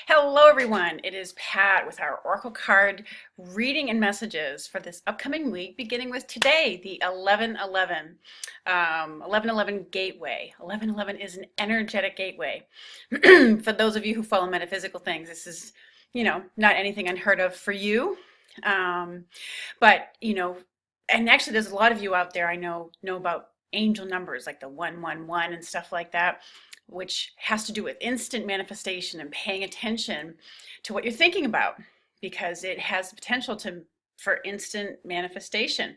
Hello, everyone. It is Pat with our Oracle card reading and messages for this upcoming week, beginning with today, the 1111. 1111 gateway. 1111 is an energetic gateway. For those of you who follow metaphysical things, this is, not anything unheard of for you. Um, but and actually, there's a lot of you out there I know about angel numbers like the 111 and stuff like that, which has to do with instant manifestation and paying attention to what you're thinking about, because it has the potential for instant manifestation.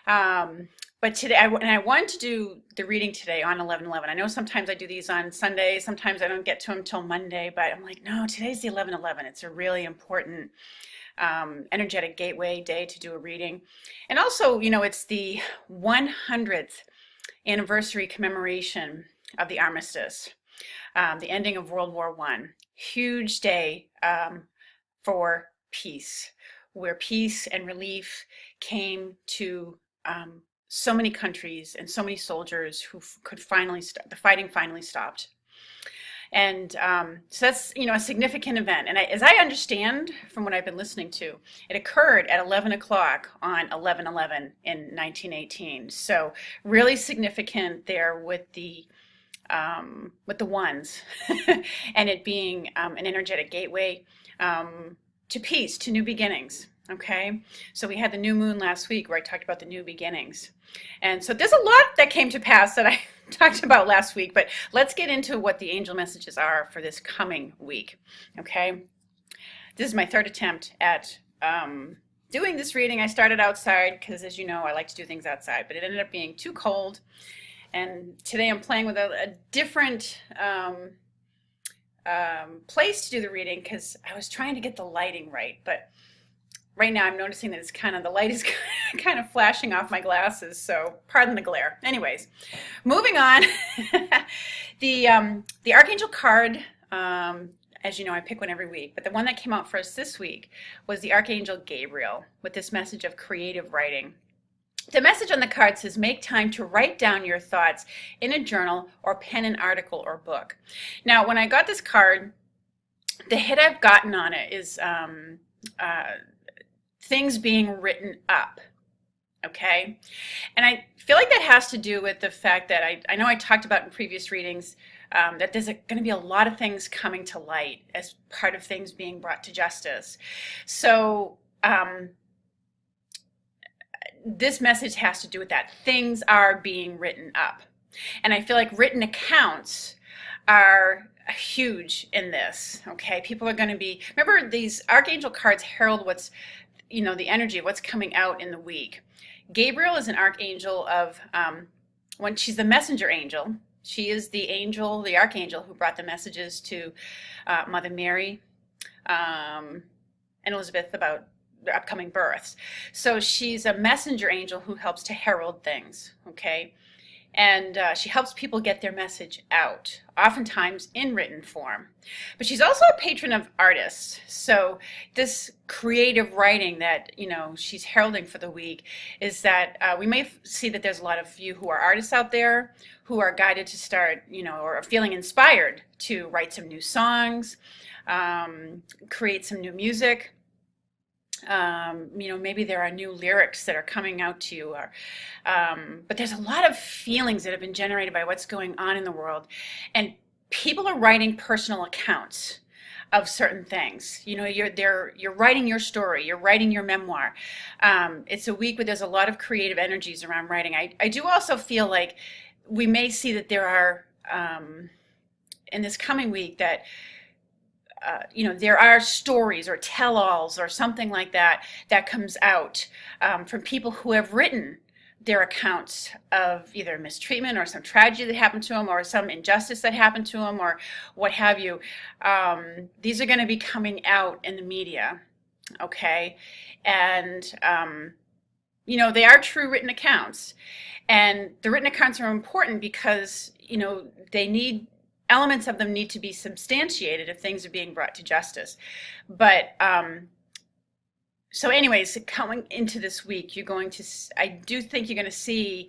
But today, I wanted to do the reading today on 1111. I know sometimes I do these on Sunday, sometimes I don't get to them till Monday, but I'm like, no, today's the 1111. It's a really important energetic gateway day to do a reading. And also, it's the 100th anniversary commemoration of the armistice, the ending of World War I. Huge day for peace, where peace and relief came to so many countries and so many soldiers who could finally the fighting finally stopped. And so that's, a significant event. And as I understand from what I've been listening to, it occurred at 11 o'clock on 11/11 in 1918. So really significant there with the ones and it being an energetic gateway to peace, to new beginnings. Okay, so we had the new moon last week where I talked about the new beginnings. And so there's a lot that came to pass that I talked about last week, but let's get into what the angel messages are for this coming week. Okay, this is my third attempt at doing this reading. I started outside because, as you know, I like to do things outside, but it ended up being too cold. And today I'm playing with a different place to do the reading because I was trying to get the lighting right. But right now I'm noticing that the light is kind of flashing off my glasses, so pardon the glare. Anyways, moving on. The Archangel card, as you know, I pick one every week, but the one that came out for us this week was the Archangel Gabriel with this message of creative writing. The message on the card says, make time to write down your thoughts in a journal or pen an article or book. Now, when I got this card, the hit I've gotten on it is things being written up, okay? And I feel like that has to do with the fact that I know I talked about in previous readings that there's going to be a lot of things coming to light as part of things being brought to justice. So, this message has to do with that. Things are being written up. And I feel like written accounts are huge in this, okay? People are going to be, remember these Archangel cards herald what's, the energy of what's coming out in the week. Gabriel is an archangel of, when she's the messenger angel, she is the angel, the archangel who brought the messages to Mother Mary and Elizabeth about their upcoming births. So she's a messenger angel who helps to herald things, okay? And she helps people get their message out, oftentimes in written form. But she's also a patron of artists. So this creative writing that, she's heralding for the week is that we may see that there's a lot of you who are artists out there who are guided to start, or are feeling inspired to write some new songs, create some new music. Maybe there are new lyrics that are coming out to you, but there's a lot of feelings that have been generated by what's going on in the world, and people are writing personal accounts of certain things. You're writing your story, you're writing your memoir. It's a week where there's a lot of creative energies around writing. I do also feel like we may see that there are in this coming week that there are stories or tell-alls or something like that comes out from people who have written their accounts of either mistreatment or some tragedy that happened to them or some injustice that happened to them or what have you. These are going to be coming out in the media, okay? And, they are true written accounts. And the written accounts are important because, elements of them need to be substantiated if things are being brought to justice. But so anyways, coming into this week, I do think you're going to see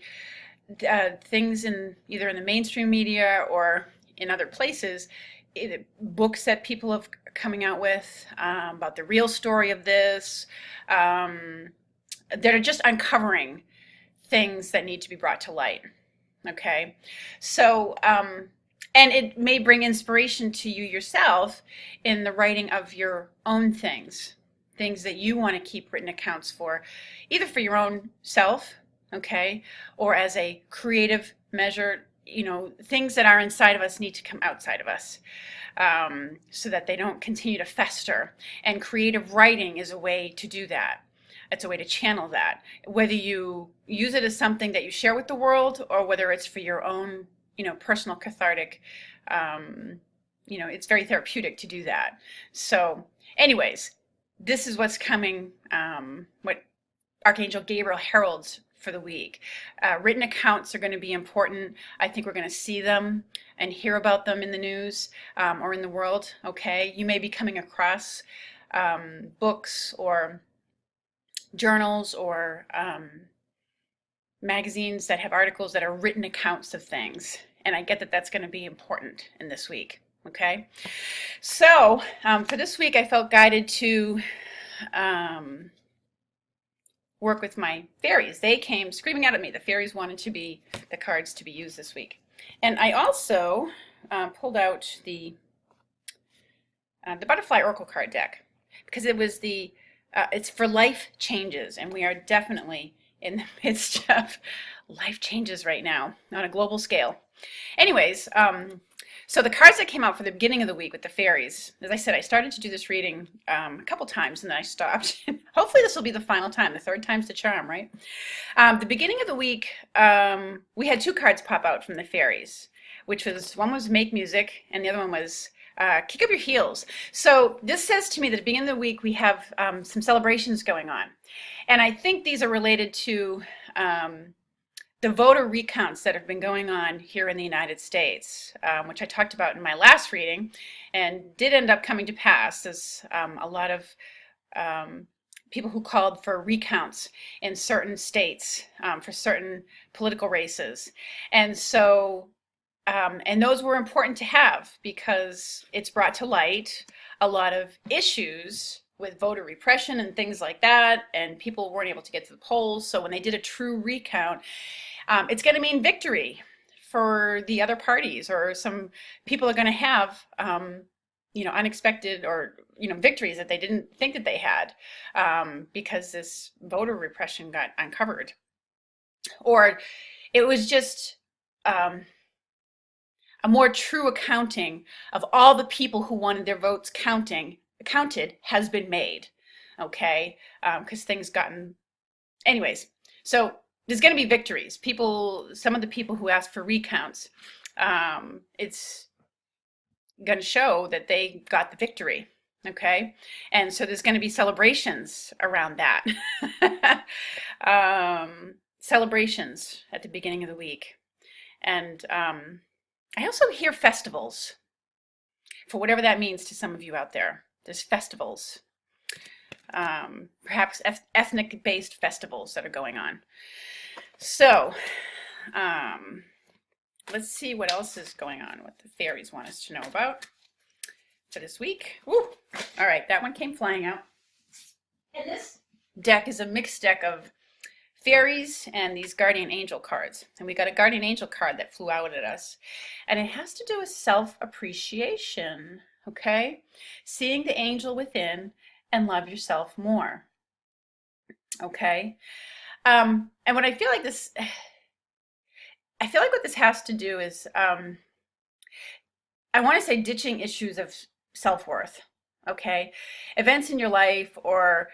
things either in the mainstream media or in other places books that people have coming out with about the real story of this, that are just uncovering things that need to be brought to light. Okay, so and it may bring inspiration to you yourself in the writing of your own things that you want to keep written accounts for, either for your own self, okay, or as a creative measure. Things that are inside of us need to come outside of us, so that they don't continue to fester. And creative writing is a way to do that. It's a way to channel that, whether you use it as something that you share with the world, or whether it's for your own, personal cathartic. It's very therapeutic to do that. So anyways, this is what's coming, what Archangel Gabriel heralds for the week. Written accounts are going to be important. I think we're going to see them and hear about them in the news, or in the world. Okay, you may be coming across books or journals or magazines that have articles that are written accounts of things, and I get that that's going to be important in this week. Okay, so for this week I felt guided to work with my fairies. They came screaming out at me. The fairies wanted the cards to be used this week. And I also pulled out the Butterfly Oracle card deck, because it was it's for life changes, and we are definitely in the midst of life changes right now on a global scale. Anyways, so the cards that came out for the beginning of the week with the fairies, as I said, I started to do this reading a couple times and then I stopped. Hopefully this will be the final time. The third time's the charm, right? The beginning of the week, we had two cards pop out from the fairies, one was Make Music and the other one was Kick Up Your Heels. So this says to me that at the beginning of the week we have some celebrations going on. And I think these are related to the voter recounts that have been going on here in the United States, which I talked about in my last reading, and did end up coming to pass, as a lot of people who called for recounts in certain states for certain political races. And so, and those were important to have because it's brought to light a lot of issues with voter repression and things like that, and people weren't able to get to the polls. So when they did a true recount, it's going to mean victory for the other parties, or some people are going to have, unexpected or, victories that they didn't think that they had, because this voter repression got uncovered. Or it was just a more true accounting of all the people who wanted their votes counted has been made. Okay, because things anyways, so there's going to be victories. Some of the people who asked for recounts, it's going to show that they got the victory. Okay, and so there's going to be celebrations around that. Celebrations at the beginning of the week. And I also hear festivals, for whatever that means to some of you out there. There's festivals, perhaps ethnic-based festivals that are going on. So let's see what else is going on, what the fairies want us to know about for this week. Woo! All right, that one came flying out. And this deck is a mixed deck of fairies and these guardian angel cards. And we got a guardian angel card that flew out at us. And it has to do with self-appreciation, okay? Seeing the angel within and love yourself more, okay? And what I feel like what this has to do is, I want to say ditching issues of self-worth, okay? Events in your life or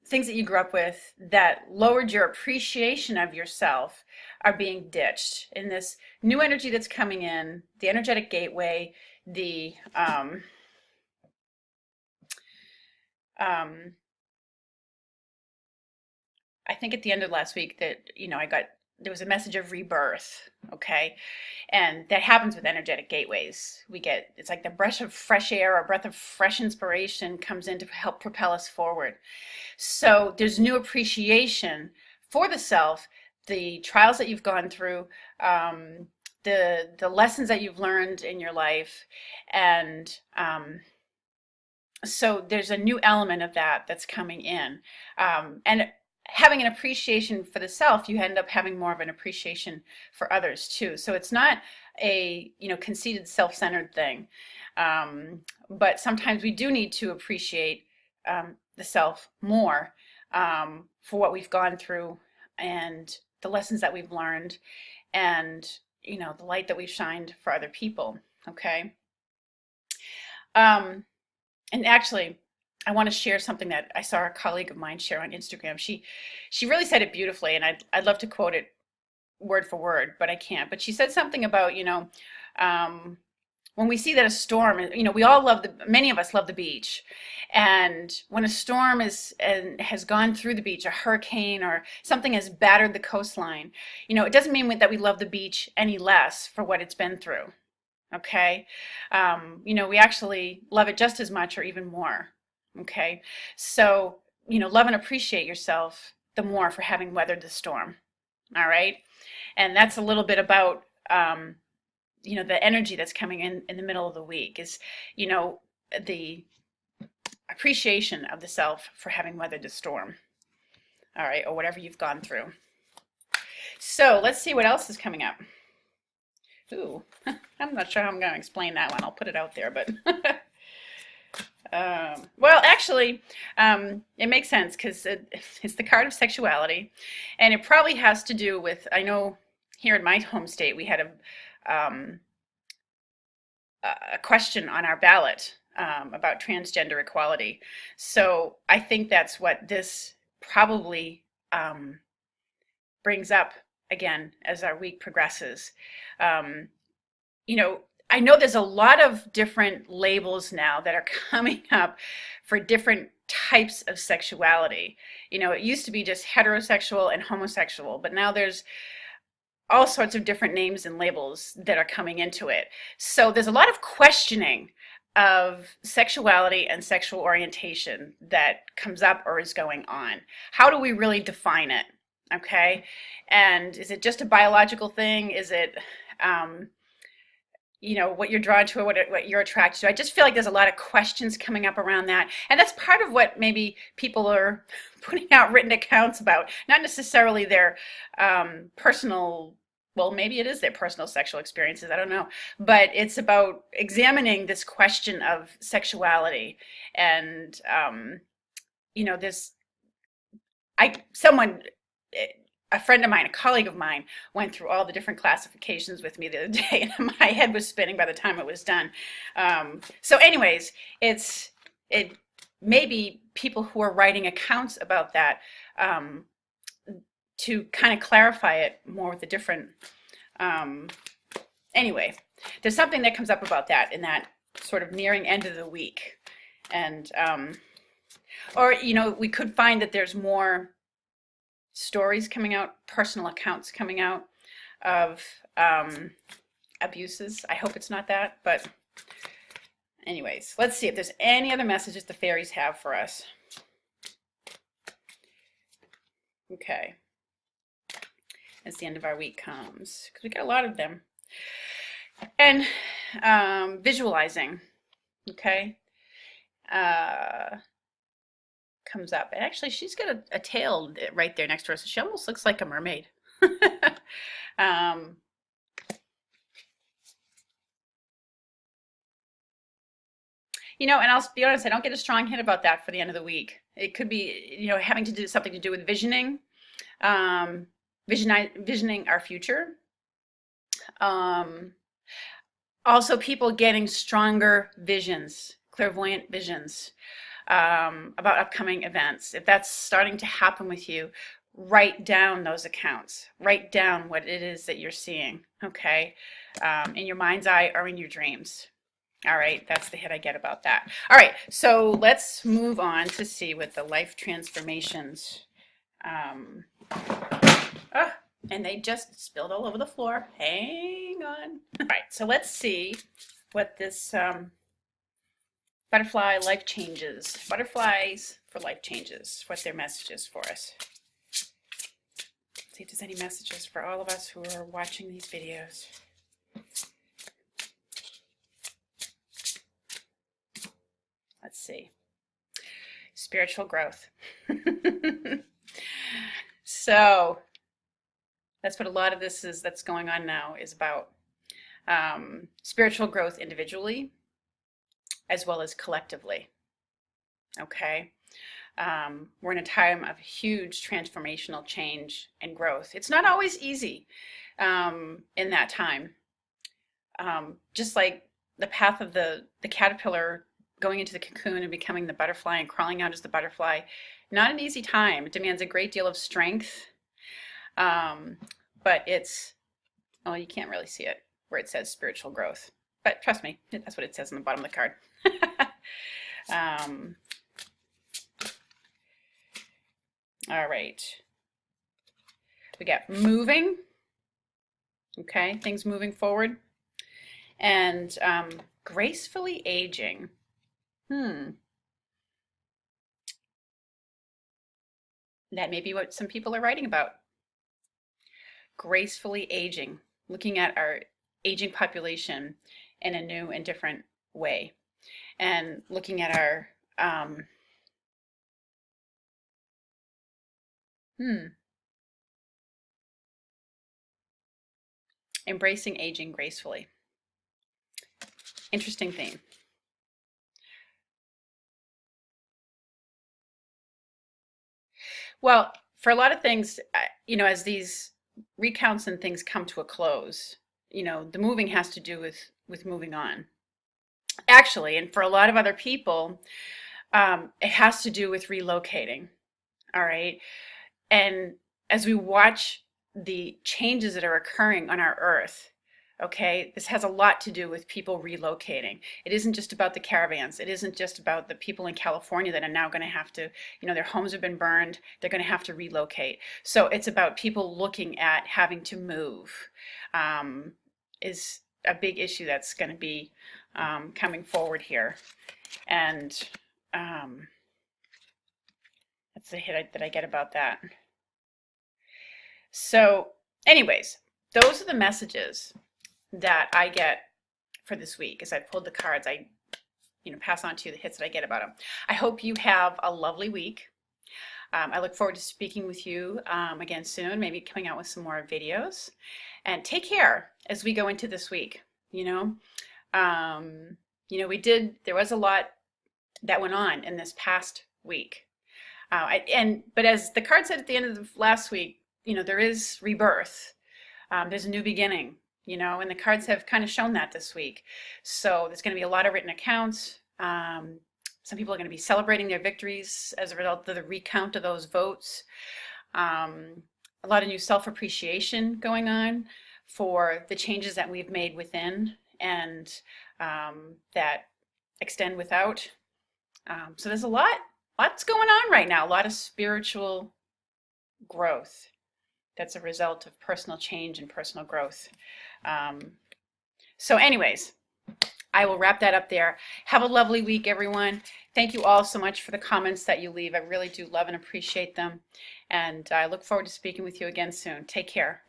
things that you grew up with that lowered your appreciation of yourself are being ditched in this new energy that's coming in, the energetic gateway, the I think at the end of last week that, there was a message of rebirth, okay? And that happens with energetic gateways. It's like the breath of fresh air or breath of fresh inspiration comes in to help propel us forward. So there's new appreciation for the self, the trials that you've gone through, the lessons that you've learned in your life, and so there's a new element of that that's coming in, and having an appreciation for the self, you end up having more of an appreciation for others too. So it's not a conceited, self-centered thing, but sometimes we do need to appreciate the self more, for what we've gone through and the lessons that we've learned, and the light that we've shined for other people. Okay. And actually, I want to share something that I saw a colleague of mine share on Instagram. She really said it beautifully, and I'd love to quote it word for word, but I can't. But she said something about, when we see that a storm, we all many of us love the beach. And when a storm has gone through the beach, a hurricane or something has battered the coastline, it doesn't mean that we love the beach any less for what it's been through. Okay. We actually love it just as much or even more. Okay. So, love and appreciate yourself the more for having weathered the storm. All right. And that's a little bit about, the energy that's coming in the middle of the week is, the appreciation of the self for having weathered the storm. All right. Or whatever you've gone through. So let's see what else is coming up. Ooh, I'm not sure how I'm going to explain that one. I'll put it out there, but well, actually, it makes sense because it's the card of sexuality, and it probably has to do with, I know here in my home state we had a question on our ballot about transgender equality. So I think that's what this probably brings up again as our week progresses. I know there's a lot of different labels now that are coming up for different types of sexuality. It used to be just heterosexual and homosexual, but now there's all sorts of different names and labels that are coming into it. So there's a lot of questioning of sexuality and sexual orientation that comes up or is going on. How do we really define it? Okay. And is it just a biological thing? Is it, what you're drawn to or what you're attracted to? I just feel like there's a lot of questions coming up around that. And that's part of what maybe people are putting out written accounts about, not necessarily their personal, well, maybe it is their personal sexual experiences, I don't know. But it's about examining this question of sexuality. And, a friend of mine, a colleague of mine, went through all the different classifications with me the other day, and my head was spinning by the time it was done. So anyways, it maybe people who are writing accounts about that, to kind of clarify it more with the different, anyway, there's something that comes up about that in that sort of nearing end of the week. And, or, we could find that there's more stories coming out, personal accounts coming out of abuses. I hope it's not that, but anyways, let's see if there's any other messages the fairies have for us. Okay. As the end of our week comes, because we got a lot of them. And visualizing, okay, comes up. And actually, she's got a tail right there next to her, so she almost looks like a mermaid. And I'll be honest, I don't get a strong hit about that for the end of the week. It could be, having to do something to do with visioning, visioning our future. Also, people getting stronger visions, clairvoyant visions, about upcoming events. If that's starting to happen with you, write down those accounts. Write down what it is that you're seeing, okay? In your mind's eye or in your dreams. All right, that's the hit I get about that. All right, so let's move on to see what the life transformations. And they just spilled all over the floor. Hang on. All right, so let's see what this butterfly life changes. Butterflies for life changes. What their message is for us. See if there's any messages for all of us who are watching these videos. Let's see. Spiritual growth. So that's what a lot of this is that's going on now is about. Spiritual growth individually as well as collectively. Okay. We're in a time of huge transformational change and growth. It's not always easy in that time. Just like the path of the caterpillar going into the cocoon and becoming the butterfly and crawling out as the butterfly, not an easy time. It demands a great deal of strength. But it's, oh, you can't really see it where it says spiritual growth. But trust me, that's what it says on the bottom of the card. All right. We got moving. Okay, things moving forward. And gracefully aging. That may be what some people are writing about. Gracefully aging, looking at our aging population in a new and different way, and looking at our embracing aging gracefully. Interesting theme. Well, for a lot of things, as these recounts and things come to a close, the moving has to do with moving on. Actually, and for a lot of other people, it has to do with relocating. All right. And as we watch the changes that are occurring on our earth, okay, this has a lot to do with people relocating. It isn't just about the caravans. It isn't just about the people in California that are now going to have to, their homes have been burned. They're going to have to relocate. So it's about people looking at having to move, is a big issue that's going to be coming forward here. And that's the hit that I get about that. So anyways, those are the messages that I get for this week. As I pulled the cards, I pass on to you the hits that I get about them. I hope you have a lovely week. I look forward to speaking with you again soon, maybe coming out with some more videos. And take care as we go into this week. There was a lot that went on in this past week. But as the card said at the end of the last week, there is rebirth. There's a new beginning, and the cards have kind of shown that this week. So there's going to be a lot of written accounts. Some people are going to be celebrating their victories as a result of the recount of those votes. A lot of new self-appreciation going on for the changes that we've made within and that extend without. So there's lots going on right now, a lot of spiritual growth that's a result of personal change and personal growth. So anyways, I will wrap that up there. Have a lovely week, everyone. Thank you all so much for the comments that you leave. I really do love and appreciate them. And I look forward to speaking with you again soon. Take care.